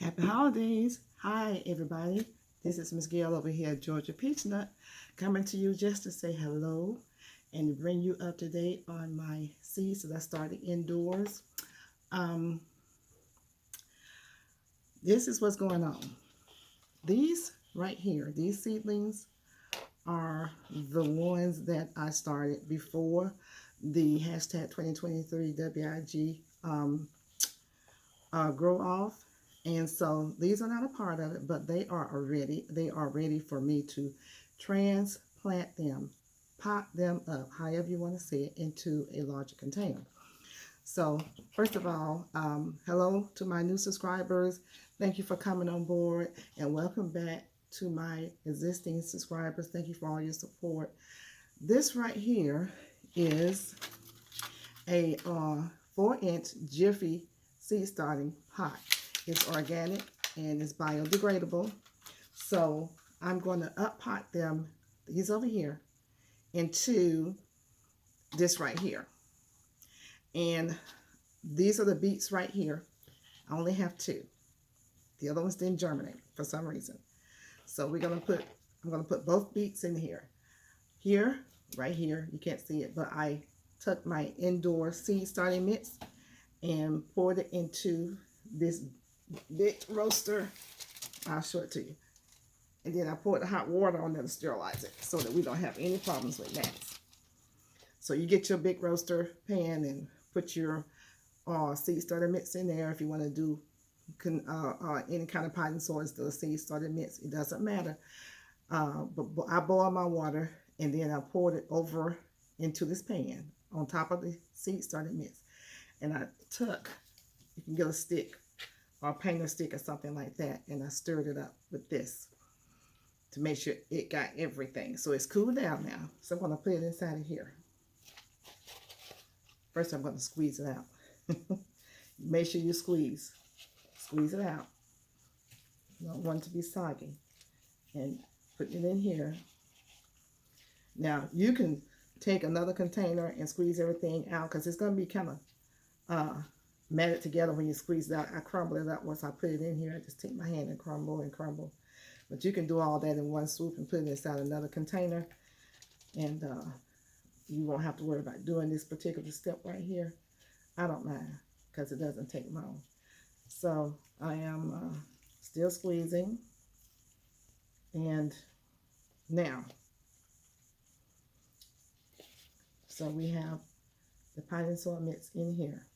Happy holidays. Hi, everybody. This is Miss Gail over here at Georgia Peachnut, coming to you just to say hello and to bring you up to date on my seeds that I started indoors. Um, this is what's going on. These right here, these seedlings are the ones that I started before the hashtag 2023 WIG grow off. And so these are not a part of it, but they are ready for me to transplant them, pot them up, however you want to say it, into a larger container. So first of all, hello to my new subscribers. Thank you for coming on board, and welcome back to my existing subscribers. Thank you for all your support. This right here is a 4-inch Jiffy seed starting pot. It's organic and it's biodegradable. So I'm going to up pot them, these over here, into this right here. And these are the beets right here. I only have 2. The other ones didn't germinate for some reason. So I'm going to put both beets in here. Here, right here, you can't see it, but I took my indoor seed starting mix and poured it into this big roaster. I'll show it to you. And then I poured the hot water on there to sterilize it so that we don't have any problems with gnats. So you get your big roaster pan and put your seed starter mix in there. If you want to do any kind of potting soil instead of seed starter mix, it doesn't matter. But I boiled my water and then I poured it over into this pan on top of the seed starter mix. And I took, you can get a stick or a painter stick or something like that, and I stirred it up with this to make sure it got everything. So it's cooled down now. So I'm going to put it inside of here. First, I'm going to squeeze it out. Make sure you squeeze it out. You don't want it to be soggy. And put it in here. Now, you can take another container and squeeze everything out because it's going to be kind of matted together when you squeeze it out. I crumble it up once I put it in here. I just take my hand and crumble. But you can do all that in one swoop and put it inside another container. And you won't have to worry about doing this particular step right here. I don't mind because it doesn't take long. So I am still squeezing. And now, so we have the potting soil mix in here.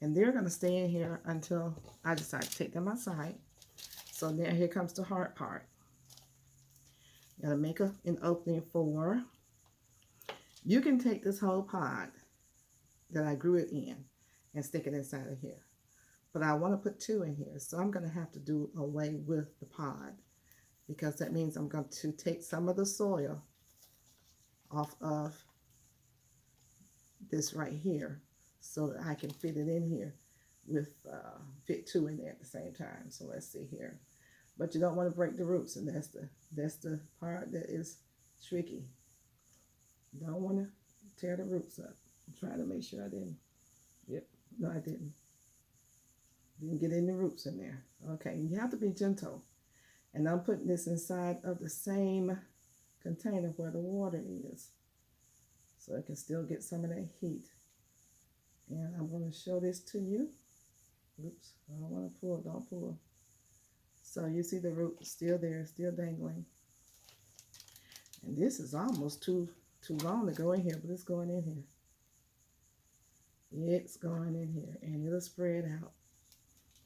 And they're going to stay in here until I decide to take them outside. So now here comes the hard part. Got to make an opening for. You can take this whole pod that I grew it in and stick it inside of here. But I want to put 2 in here. So I'm going to have to do away with the pod because that means I'm going to take some of the soil off of this right here so that I can fit it in here with fit 2 in there at the same time. So let's see here. But you don't want to break the roots, and that's the part that is tricky. You don't want to tear the roots up. I'm trying to make sure I didn't. Yep, no, I didn't. Didn't get any roots in there. Okay, you have to be gentle. And I'm putting this inside of the same container where the water is, so it can still get some of that heat. And I'm going to show this to you. Oops, I don't want to pull, don't pull. So you see the root is still there, still dangling. And this is almost too long to go in here, but it's going in here. It's going in here, and it'll spread out.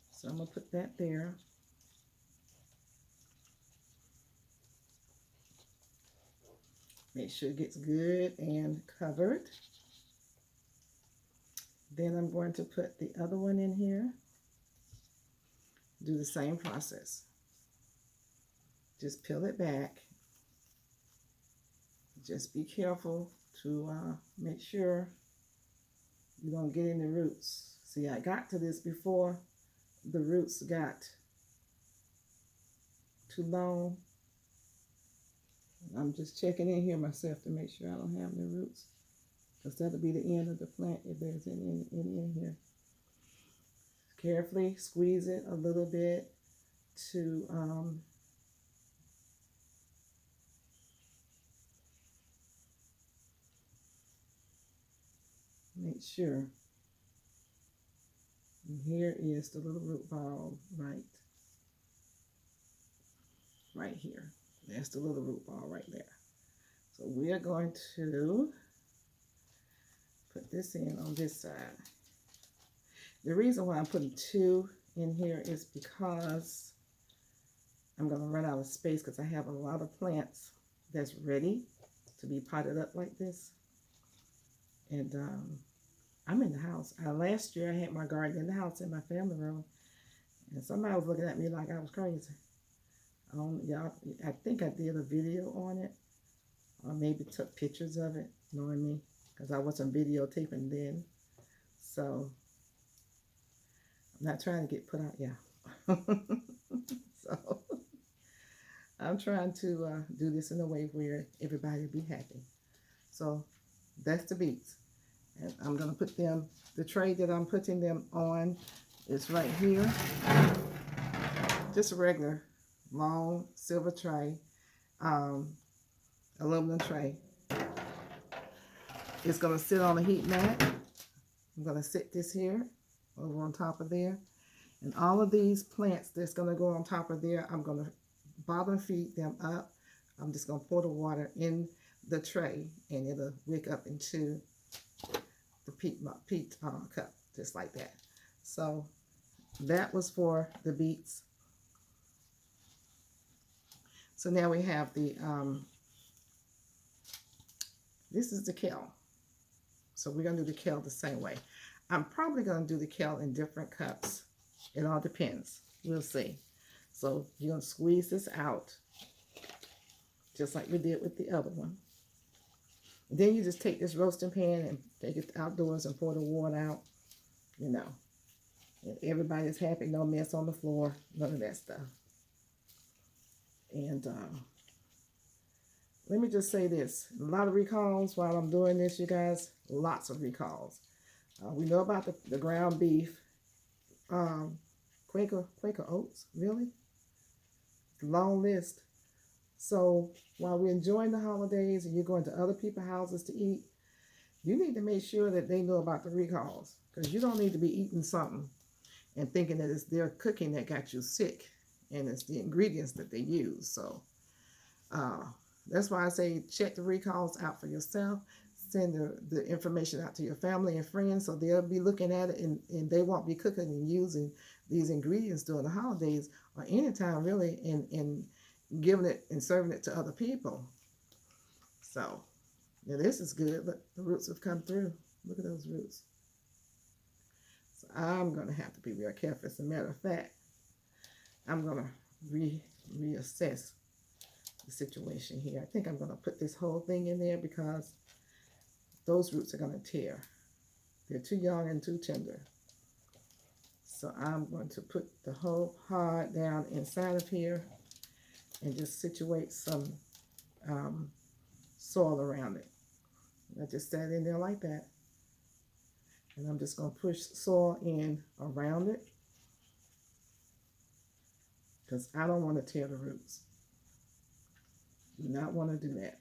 So I'm going to put that there. Make sure it gets good and covered. Then I'm going to put the other one in here. Do the same process. Just peel it back. Just be careful to make sure you don't get any roots. See, I got to this before the roots got too long. I'm just checking in here myself to make sure I don't have any roots, because that'll be the end of the plant if there's any in here. Carefully squeeze it a little bit to make sure. And here is the little root ball right here. That's the little root ball right there. So we are going to put this in on this side. The reason why I'm putting 2 in here is because I'm going to run out of space because I have a lot of plants that's ready to be potted up like this. And I'm in the house. Last year I had my garden in the house in my family room, and somebody was looking at me like I was crazy. Y'all, I think I did a video on it, or maybe took pictures of it, knowing me, because I wasn't videotaping then. So I'm not trying to get put out, yeah. So I'm trying to do this in a way where everybody will be happy. So that's the beets. And I'm going to put them, the tray that I'm putting them on is right here. Just a regular long silver tray, aluminum tray. It's going to sit on a heat mat. I'm going to sit this here over on top of there. And all of these plants that's going to go on top of there, I'm going to bottom feed them up. I'm just going to pour the water in the tray, and it'll wick up into the peat cup, just like that. So that was for the beets. So now we have the, this is the kale. So we're going to do the kale the same way. I'm probably going to do the kale in different cups. It all depends. We'll see. So you're going to squeeze this out, just like we did with the other one. And then you just take this roasting pan and take it outdoors and pour the water out, you know. And everybody's happy, no mess on the floor, none of that stuff. And let me just say this. A lot of recalls while I'm doing this, you guys. Lots of recalls. We know about the ground beef. Quaker oats, really? Long list. So while we're enjoying the holidays and you're going to other people's houses to eat, you need to make sure that they know about the recalls, because you don't need to be eating something and thinking that it's their cooking that got you sick, and it's the ingredients that they use. So that's why I say check the recalls out for yourself. Send the information out to your family and friends, so they'll be looking at it, and they won't be cooking and using these ingredients during the holidays or anytime really, and giving it and serving it to other people. So now this is good. Look, the roots have come through. Look at those roots. So I'm going to have to be real careful. As a matter of fact, I'm going to reassess the situation here. I think I'm going to put this whole thing in there because those roots are going to tear. They're too young and too tender. So I'm going to put the whole pod down inside of here and just situate some soil around it. I just sat in there like that. And I'm just going to push soil in around it, because I don't want to tear the roots. Do not want to do that.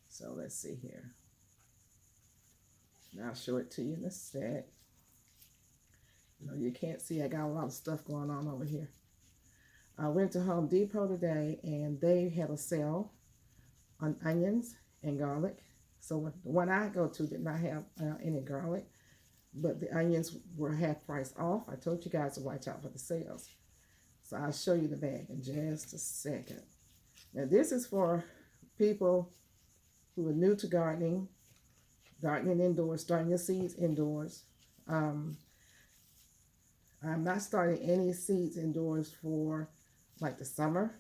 So let's see here. And I'll show it to you in a sec. You know, you can't see, I got a lot of stuff going on over here. I went to Home Depot today, and they had a sale on onions and garlic. So the one I go to did not have any garlic, but the onions were half price off. I told you guys to watch out for the sales. So I'll show you the bag in just a second. Now this is for people who are new to gardening indoors, starting your seeds indoors. I'm not starting any seeds indoors for like the summer.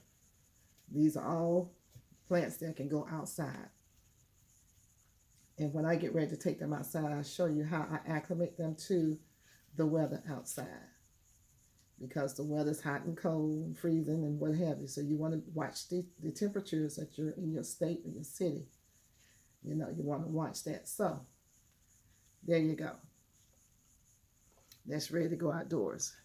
These are all plants that can go outside. And when I get ready to take them outside, I'll show you how I acclimate them to the weather outside. Because the weather's hot and cold and freezing and what have you. So you want to watch the temperatures that you're in your state or your city. You know, you want to watch that. So there you go. that's ready to go outdoors.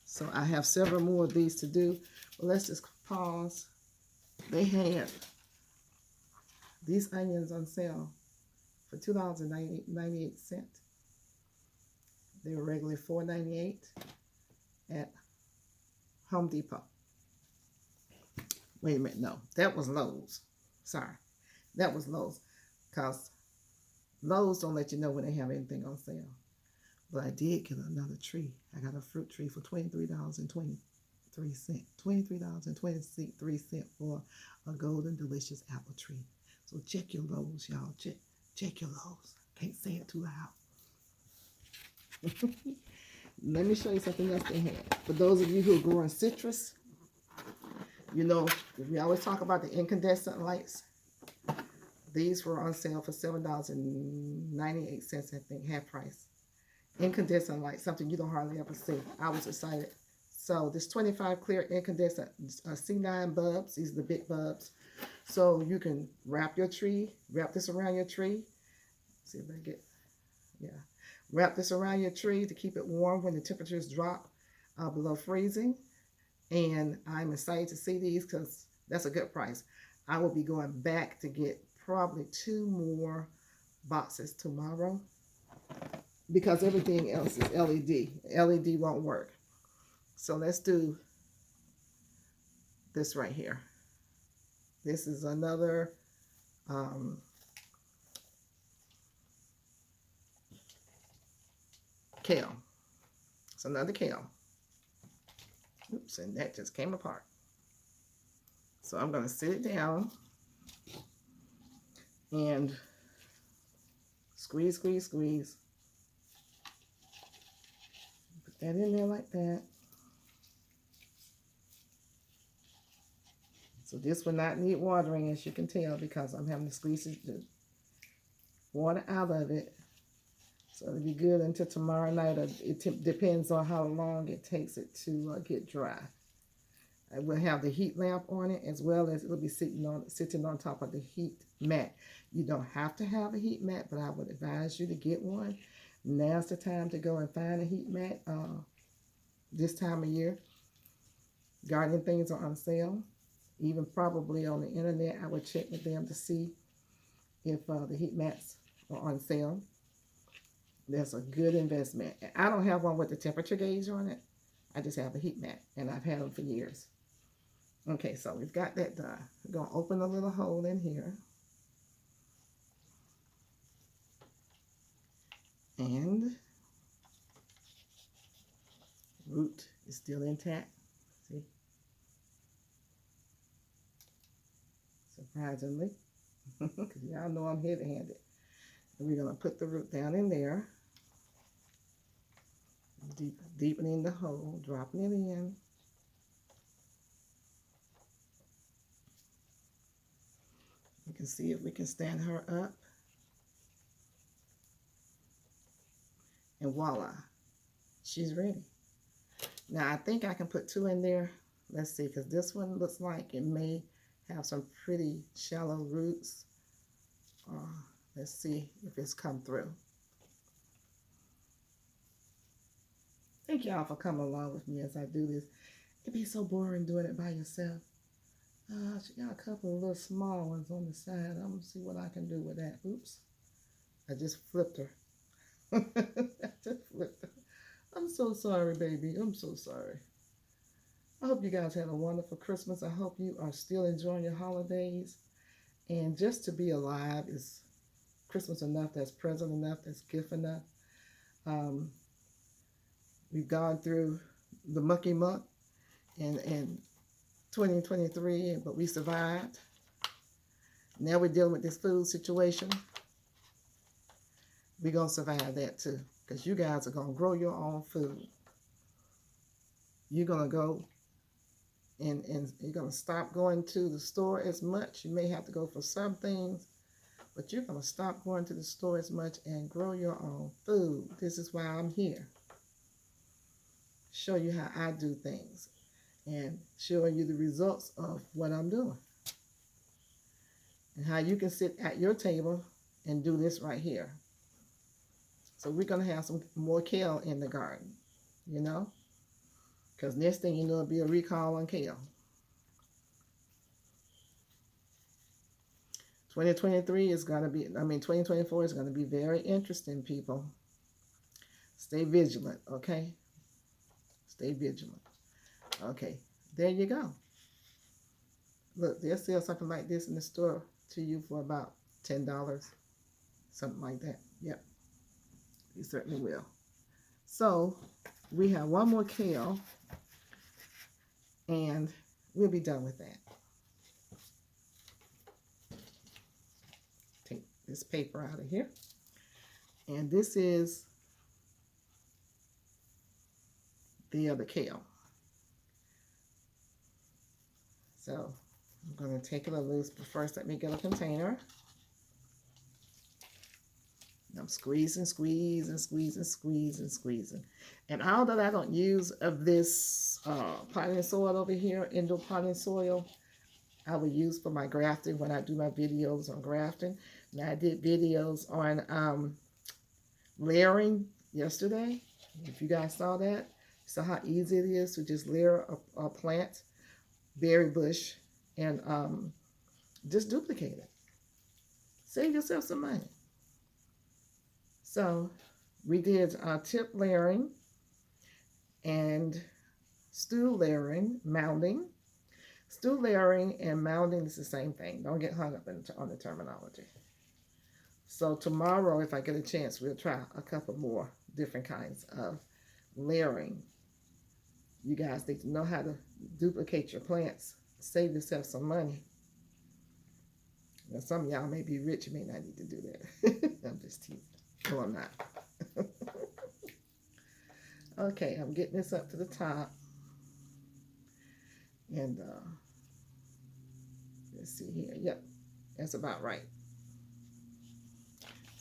So I have several more of these to do. But let's just pause. They had these onions on sale for $2.98. They were regularly $4.98 at Home Depot. Wait a minute, no, that was Lowe's. Sorry, that was Lowe's, because Lowe's don't let you know when they have anything on sale. But I did get another tree. I got a fruit tree for $23.23. $23.23 for a golden delicious apple tree. So check your Lowe's, y'all. Check your Lowe's. Can't say it too loud. Let me show you something else they had. For those of you who are growing citrus, you know, we always talk about the incandescent lights. These were on sale for $7.98, I think, half price. Incandescent light, something you don't hardly ever see. I was excited. So this 25 clear incandescent C9 bulbs, these are the big bulbs. So you can wrap this around your tree. See if I get, yeah. Wrap this around your tree to keep it warm when the temperatures drop below freezing. And I'm excited to see these because that's a good price. I will be going back to get probably 2 more boxes tomorrow, because everything else is LED. LED won't work. So let's do this right here. This is another kale. It's another kale. Oops, and that just came apart. So I'm going to sit it down and squeeze. Put that in there like that. So this will not need watering, as you can tell, because I'm having to squeeze the water out of it. So it'll be good until tomorrow night. It depends on how long it takes it to get dry. I will have the heat lamp on it, as well as it'll be sitting on top of the heat mat. You don't have to have a heat mat, but I would advise you to get one. Now's the time to go and find a heat mat. This time of year, gardening things are on sale. Even probably on the internet, I would check with them to see if the heat mats are on sale. That's a good investment. I don't have one with the temperature gauge on it. I just have a heat mat, and I've had them for years. Okay, so we've got that done. We're going to open a little hole in here. And root is still intact. See? Surprisingly, because y'all know I'm heavy-handed. And we're going to put the root down in there. Deepening the hole, dropping it in. You can see if we can stand her up. And voila, she's ready. Now I think I can put 2 in there. Let's see, because this one looks like it may have some pretty shallow roots. Let's see if it's come through. Thank y'all for coming along with me as I do this. It'd be so boring doing it by yourself. She got a couple of little small ones on the side. I'm going to see what I can do with that. Oops. I just flipped her. I just flipped her. I'm so sorry, baby. I'm so sorry. I hope you guys had a wonderful Christmas. I hope you are still enjoying your holidays. And just to be alive is Christmas enough, that's present enough, that's gift enough. We've gone through the mucky muck in 2023, but we survived. Now we're dealing with this food situation. We're going to survive that too, because you guys are going to grow your own food. You're going to go and you're going to stop going to the store as much. You may have to go for some things, but you're going to stop going to the store as much and grow your own food. This is why I'm here. Show you how I do things and showing you the results of what I'm doing. And how you can sit at your table and do this right here. So we're going to have some more kale in the garden. you know, because next thing you know, it'll be a recall on kale. 2023 is going to be, 2024 is going to be very interesting, people. Stay vigilant, okay? Stay vigilant. Okay, there you go. Look, they'll sell something like this in the store to you for about $10, something like that. Yep, you certainly will. So we have one more kale, and we'll be done with that. Take this paper out of here. And this is the other kale. So I'm going to take it a loose, but first let me get a container. I'm squeezing, squeezing, squeezing, squeezing, squeezing. And all that I don't use of this potting soil over here, indoor potting soil, I will use for my grafting when I do my videos on grafting. Now I did videos on layering yesterday. If you guys saw that, you saw how easy it is to just layer a plant, berry bush, and just duplicate it. Save yourself some money. So we did tip layering and stool layering, mounding. Stool layering and mounding is the same thing. Don't get hung up on the terminology. So tomorrow, if I get a chance, we'll try a couple more different kinds of layering. You guys need to know how to duplicate your plants. Save yourself some money. Now, some of y'all may be rich. You may not need to do that. I'm just teasing. No, I'm not. Okay, I'm getting this up to the top. And let's see here. Yep, that's about right.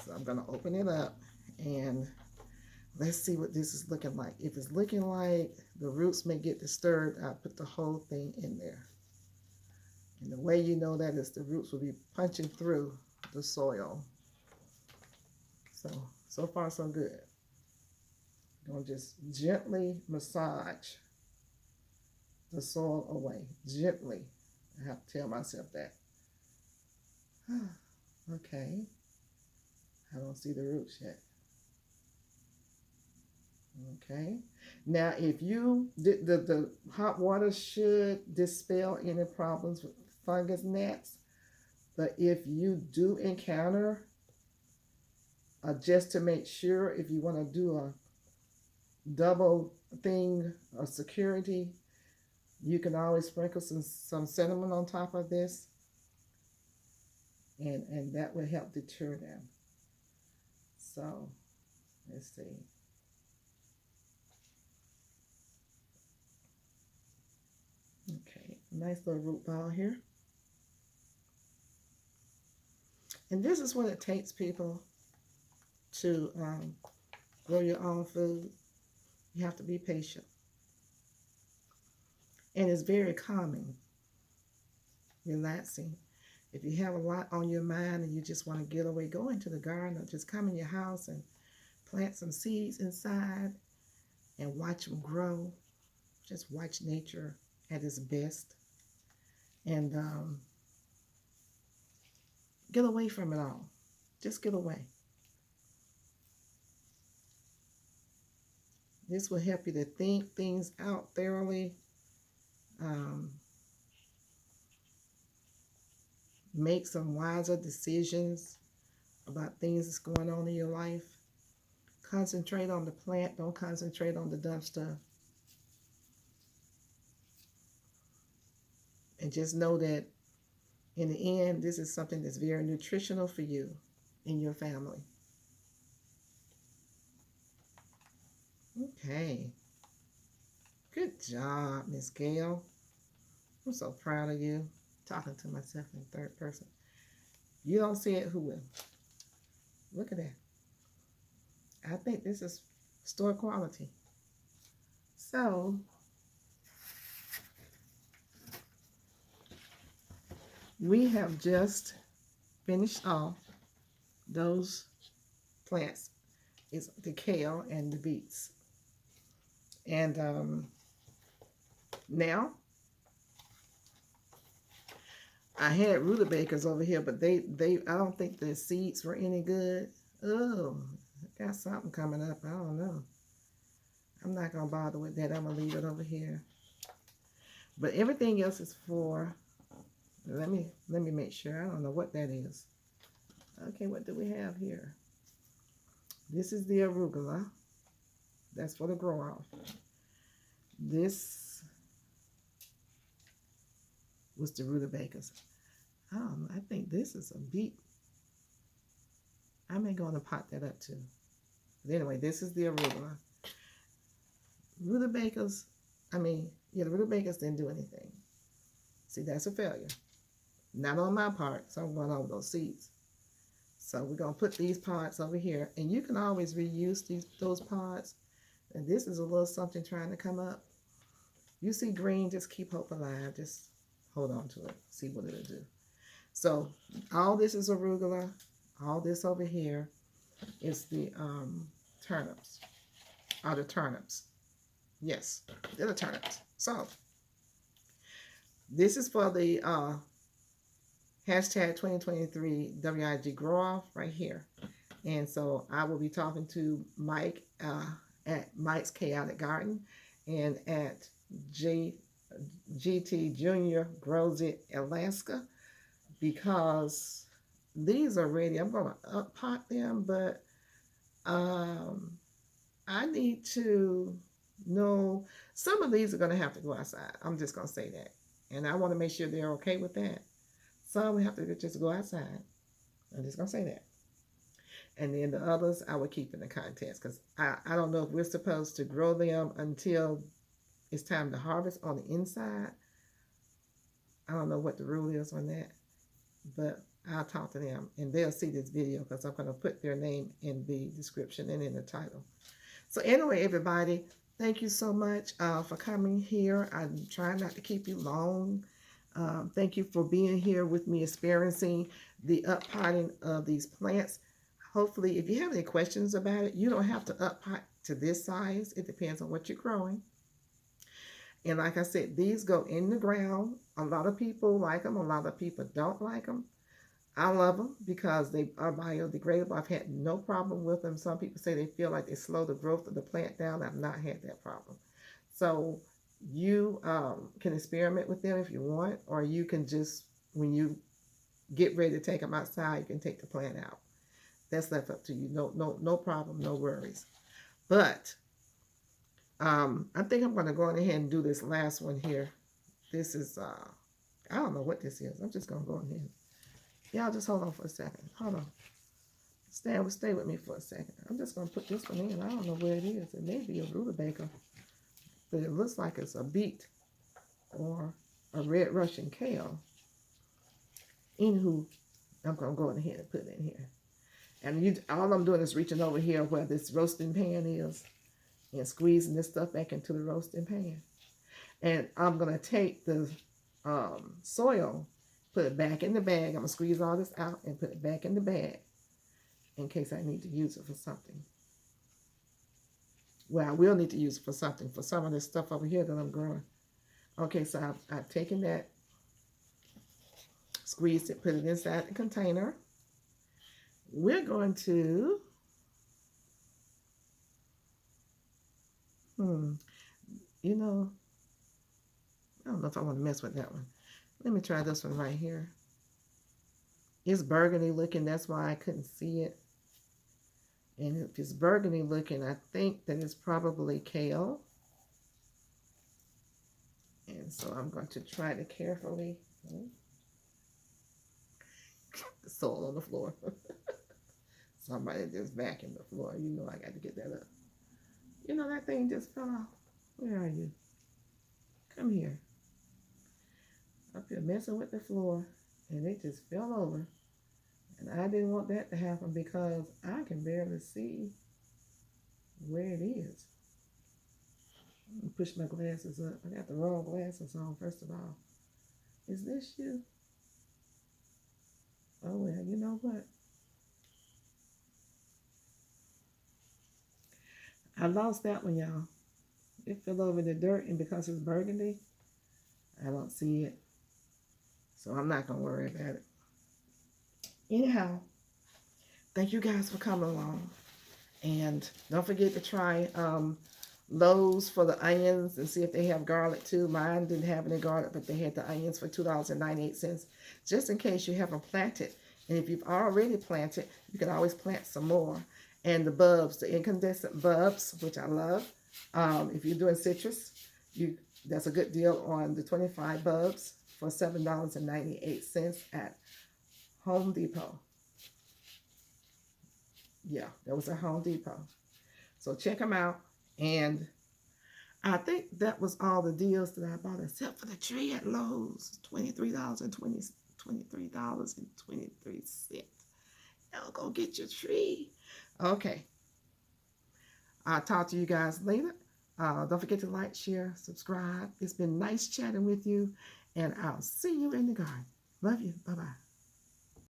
So I'm going to open it up and let's see what this is looking like. If it's looking like the roots may get disturbed, I'll put the whole thing in there. And the way you know that is the roots will be punching through the soil. So far so good. I'm going to just gently massage the soil away. Gently. I have to tell myself that. Okay. I don't see the roots yet. Okay. Now, if you, the hot water should dispel any problems with fungus gnats. But if you do encounter, just to make sure, if you want to do a double thing of security, you can always sprinkle some cinnamon on top of this, and that will help deter them. So let's see. Okay, nice little root ball here. And this is what it takes, people, to grow your own food. You have to be patient. And it's very calming, relaxing. If you have a lot on your mind and you just want to get away, go into the garden or just come in your house and plant some seeds inside and watch them grow. Just watch nature at its best. And get away from it all. Just get away. This will help you to think things out thoroughly. Make some wiser decisions about things that's going on in your life. Concentrate on the plant. Don't concentrate on the dumb stuff. And just know that in the end, this is something that's very nutritional for you and your family. Okay. Good job, Miss Gail. I'm so proud of you. Talking to myself in third person. You don't see it, who will? Look at that. I think this is store quality. So, we have just finished off those plants. It's the kale and the beets. And now I had rutabagas over here, but I don't think the seeds were any good. Oh, got something coming up. I don't know. I'm not gonna bother with that. I'm gonna leave it over here. But everything else is for. Let me make sure. I don't know what that is. Okay, what do we have here? This is the arugula. That's for the grow off. This was the rutabagas. I think this is a beet. I may go and pot that up too. But anyway, this is the arugula. Rutabagas, the rutabagas didn't do anything. See, that's a failure. Not on my part, so I'm going over those seeds. So we're going to put these pods over here. And you can always reuse those pods. And this is a little something trying to come up. You see green, just keep hope alive. Just hold on to it. See what it'll do. So all this is arugula. All this over here is the turnips. Are the turnips. Yes, they're the turnips. So this is for the hashtag 2023 WIG grow off right here. And so I will be talking to Mike at Mike's Chaotic Garden and at GT Junior Grows It Alaska, because these are ready. I'm going to up pot them, but I need to know some of these are going to have to go outside. I'm just going to say that. And I want to make sure they're okay with that. Some we have to just go outside. I'm just going to say that. And then the others I will keep in the contents, because I don't know if we're supposed to grow them until it's time to harvest on the inside. I don't know what the rule is on that, but I'll talk to them and they'll see this video because I'm going to put their name in the description and in the title. So anyway, everybody, thank you so much for coming here. I'm trying not to keep you long. Thank you for being here with me, experiencing the uppotting of these plants. Hopefully, if you have any questions about it, you don't have to uppot to this size. It depends on what you're growing. And like I said, these go in the ground. A lot of people like them. A lot of people don't like them. I love them because they are biodegradable. I've had no problem with them. Some people say they feel like they slow the growth of the plant down. I've not had that problem. So you can experiment with them if you want, or you can just, when you get ready to take them outside, you can take the plant out. That's left up to you. No problem, no worries. But I think I'm going to go ahead and do this last one here. This is, I don't know what this is. I'm just going to go ahead. Y'all just hold on for a second. Hold on. Stay with me for a second. I'm just going to put this one in. I don't know where it is. It may be a rutabaga, but it looks like it's a beet or a red Russian kale. Anywho, I'm going to go ahead and put it in here. And all I'm doing is reaching over here where this roasting pan is and squeezing this stuff back into the roasting pan. And I'm going to take the soil, put it back in the bag. I'm going to squeeze all this out and put it back in the bag in case I need to use it for something. Well, I will need to use it for something, for some of this stuff over here that I'm growing. Okay, so I've taken that, squeezed it, put it inside the container. We're going to, you know, I don't know if I want to mess with that one. Let me try this one right here. It's burgundy looking, that's why I couldn't see it. And if it's burgundy looking, I think that it's probably kale. And so I'm going to try to carefully, the soil on the floor. Somebody just vacuumed the floor. You know I got to get that up. You know that thing just fell off. Where are you? Come here. Up here messing with the floor, and it just fell over. And I didn't want that to happen because I can barely see where it is. I'm gonna push my glasses up. I got the wrong glasses on, first of all. Is this you? Oh, well, you know what? I lost that one, y'all. It fell over the dirt, and because it's burgundy, I don't see it. So I'm not going to worry about it. Anyhow, thank you guys for coming along. And don't forget to try Lowe's for the onions and see if they have garlic too. Mine didn't have any garlic, but they had the onions for $2.98, just in case you haven't planted. And if you've already planted, you can always plant some more. And the bulbs, the incandescent bulbs, which I love. If you're doing citrus, that's a good deal on the 25 bulbs for $7.98 at Home Depot. Yeah, that was at Home Depot. So check them out. And I think that was all the deals that I bought, except for the tree at Lowe's, $23.23. Now go get your tree. Okay. I'll talk to you guys later. Don't forget to like, share, subscribe. It's been nice chatting with you, and I'll see you in the garden. Love you. Bye-bye.